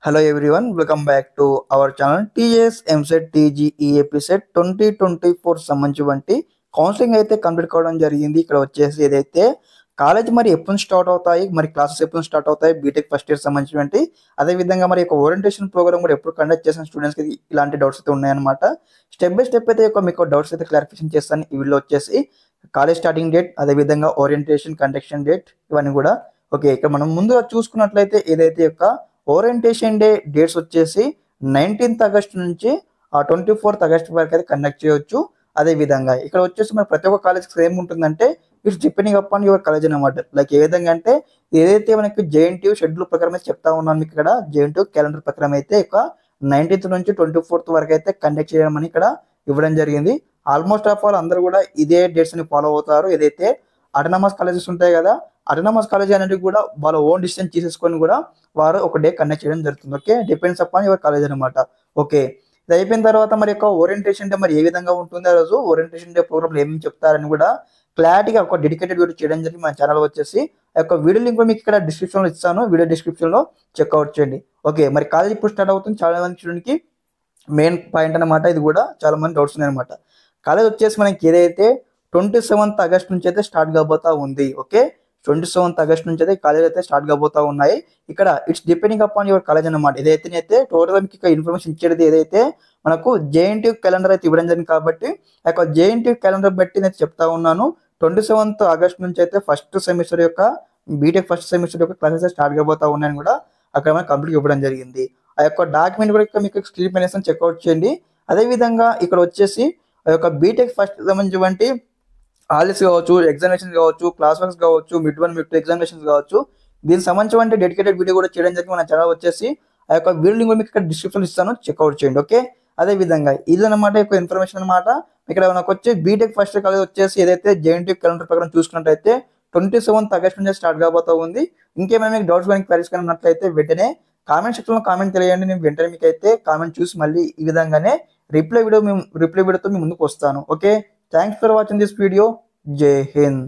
Hello everyone, welcome back to our channel TS MSET TGE set 2024 సంబంధించి counselling అయితే complete కావడం జరిగింది. ఇక్కడ వచ్చేసి ఏదైతే కాలేజ్ మరి ఎప్పుడు స్టార్ట్ అవుతాయి, మరి క్లాసెస్ ఎప్పుడు స్టార్ట్ అవుతాయి, బీటెక్ ఫస్ట్ ఇయర్ సంబంధించినటువంటి అదే విధంగా మరి ఒక ఓరియంటేషన్ ప్రోగ్రామ్ కూడా ఎప్పుడు కండక్ట్ చేసిన స్టూడెంట్స్కి ఇలాంటి డౌట్స్ అయితే ఉన్నాయన్నమాట. స్టెప్ బై స్టెప్ అయితే మీకు డౌట్స్ అయితే క్లారిఫికేషన్ చేస్తాను. ఈ వీడియోలో వచ్చేసి కాలేజ్ స్టార్టింగ్ డేట్, అదే విధంగా ఓరియంటేషన్ కండక్షన్ డేట్ ఇవన్నీ కూడా. ఓకే, ఇక్కడ మనం ముందుగా చూసుకున్నట్లయితే ఏదైతే యొక్క ఓరియంటేషన్ డే డేట్స్ వచ్చేసి 19th ఆగస్ట్ నుంచి 24th ఆగస్ట్ వరకు అయితే కండక్ట్ చేయొచ్చు. అదే విధంగా ఇక్కడ వచ్చేసి మరి ప్రతి ఒక్క కాలేజ్కి సేమ్ ఉంటుందంటే it's depending upon your college అనమాట. లైక్ ఏ విధంగా అంటే ఏదైతే మనకి జేఎన్టీయూ షెడ్యూల్ ప్రకారం అయితే చెప్తా ఉన్నాను మీకు ఇక్కడ జేఎన్టీయూ క్యాలెండర్ ప్రకారం అయితే ఒక 19th నుంచి 24th వరకు అయితే కండక్ట్ చేయడం అని ఇక్కడ ఇవ్వడం జరిగింది. ఆల్మోస్ట్ ఆఫ్ ఆల్ అందరూ కూడా ఇదే డేట్స్ ని ఫాలో అవుతారు. ఏదైతే అటానమస్ కాలేజెస్ ఉంటాయి కదా, అటానమస్ కాలేజ్ అనేది కూడా వాళ్ళ ఓన్ డిసిషన్ తీసేసుకొని కూడా వారు ఒక డే కండక్ట్ చేయడం జరుగుతుంది. Okay, depends upon your college అనమాట. ఓకే, ఇది అయిపోయిన తర్వాత మరి యొక్క ఓరియంటేషన్ డే మరి ఏ విధంగా ఉంటుంది, ఆ రోజు ఓరియంటేషన్ డే ప్రోగ్రామ్ ఏమేమి చెప్తారని కూడా క్లారిటీగా ఒక డెడికేటెడ్ వీడియో చేయడం జరిగింది మన ఛానల్ వచ్చేసి. ఆ యొక్క వీడియో లింక్ మీకు ఇక్కడ డిస్క్రిప్షన్ లో ఇస్తాను, వీడియో డిస్క్రిప్షన్ లో చెక్అవుట్ చేయండి. ఓకే, మరి కాలేజ్ ఇప్పుడు స్టార్ట్ అవుతుంది. చాలా మంది స్టూడెంట్కి మెయిన్ పాయింట్ అనమాట. ఇది కూడా చాలా మంది డౌట్స్ ఉన్నాయి అనమాట. కాలేజ్ వచ్చేసి మనకి ఏదైతే 27th ఆగస్ట్ నుంచి అయితే స్టార్ట్ కాబోతా ఉంది. ఓకే, 27th ఆగస్ట్ నుంచి అయితే కాలేజ్ అయితే స్టార్ట్ కాబోతా ఉన్నాయి. ఇక్కడ it's depending upon your college అనమాట. ఏదైతే టోటల్ మీకు ఇక్కడ ఇన్ఫర్మేషన్ ఇచ్చేది ఏదైతే మనకు జేఎన్టీయూ క్యాలెండర్ అయితే ఇవ్వడం జరిగింది కాబట్టి ఆ యొక్క జేఎన్టీయూ క్యాలెండర్ బట్టి నేను చెప్తా ఉన్నాను. 27th ఆగస్ట్ నుంచి అయితే ఫస్ట్ సెమిస్టర్ యొక్క బీటెక్ ఫస్ట్ సెమిస్టర్ యొక్క క్లాసెస్ స్టార్ట్ కాబోతా ఉన్నాయని కూడా అక్కడ మనకు కంప్లీట్ ఇవ్వడం జరిగింది. ఆ యొక్క డాక్యుమెంట్ కూడా ఇక్కడ మీకు స్క్రీన్ పైన చెక్అవుట్ చేయండి. అదేవిధంగా ఇక్కడ వచ్చేసి ఆ యొక్క బీటెక్ ఫస్ట్ సంబంధించి ఆలిస్ కావచ్చు, ఎగ్జామినేషన్ కావచ్చు, క్లాస్ వర్క్స్ కావచ్చు, మిడ్ 1 మిడ్ 2 ఎగ్జామినేషన్స్ కావచ్చు, దీనికి సంబంధించి డెడికేటెడ్ వీడియో కూడా చేయడం జరిగింది మన ఛానల్ వచ్చేసి. ఆ యొక్క వీడియో లింక్ మీకు ఇక్కడ డిస్క్రిప్షన్ ఇస్తాను, చెక్అవుట్ చేయండి. ఓకే, అదే విధంగా ఇదన్నమాట యొక్క ఇన్ఫర్మేషన్ అనమాట. ఇక్కడ మనకు వచ్చి బీటెక్ ఫస్ట్ కాలేజ్ వచ్చేసి ఏదైతే జేఎన్టీయూ క్యాలెండర్ ప్రకారం చూసుకున్నట్టయితే 27th ఆగస్ట్ నుంచి స్టార్ట్ కాబోతా ఉంది. ఇంకేమైనా మీకు డౌట్స్ కానీ క్లారిఫికేషన్ ఉన్నట్లయితే వెంటనే కామెంట్ సెక్షన్ లో కామెంట్ తెలియండి. నేను వెంటనే మీకు అయితే కామెంట్ చూసి మళ్ళీ ఈ విధంగానే రిప్లై వీడియోతో మీ ముందుకు వస్తాను. Okay, thanks for watching this video. జై హింద్.